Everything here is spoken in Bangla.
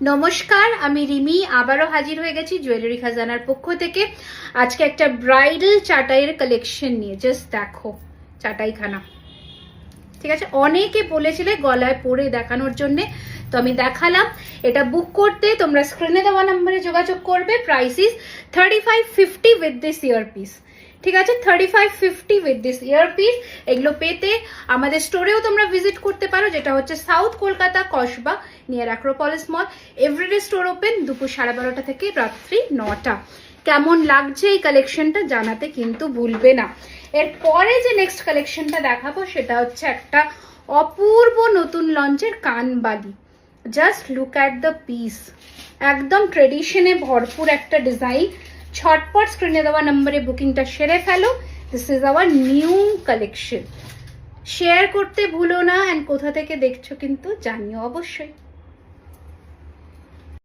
নমস্কার, আমি রিমি আবারও হাজির হয়ে গেছি জুয়েলারি খাজানার পক্ষ থেকে। আজকে একটা ব্রাইডাল চাটাইয়ের কালেকশন নিয়ে। জাস্ট দেখো চাটাইখানা, ঠিক আছে? অনেকে বলেছিলে গলায় পরে দেখানোর জন্যে, তো আমি দেখালাম। এটা বুক করতে তোমরা স্ক্রিনে দেওয়া নাম্বারে যোগাযোগ করবে। Price is 3550 with this earpiece, ঠিক আছে? 3550 উইথ দিস ইয়ারপিস। এগুলো পেতে আমাদের স্টোরেও তোমরা ভিজিট করতে পারো, যেটা হচ্ছে south Kolkata Kasba near Acropolis Mall. Everyday store open দুপুর 12:30 থেকে রাত্রি 9টা। কেমন লাগছে এই কালেকশনটা জানাতে কিন্তু ভুলবে না। এরপরে যে নেক্সট কালেকশনটা দেখাবো সেটা হচ্ছে একটা অপূর্ব নতুন লঞ্চের কানবালি। Just look at the piece, একদম ট্রেডিশনে ভরপুর একটা ডিজাইন। ছটপট স্ক্রিনে দেওয়া নম্বরে বুকিংটা সেরে ফেলো। This is our new collection. Share করতে ভুলো না, অ্যান্ড কোথা থেকে দেখছো কিন্তু জানিও অবশ্যই।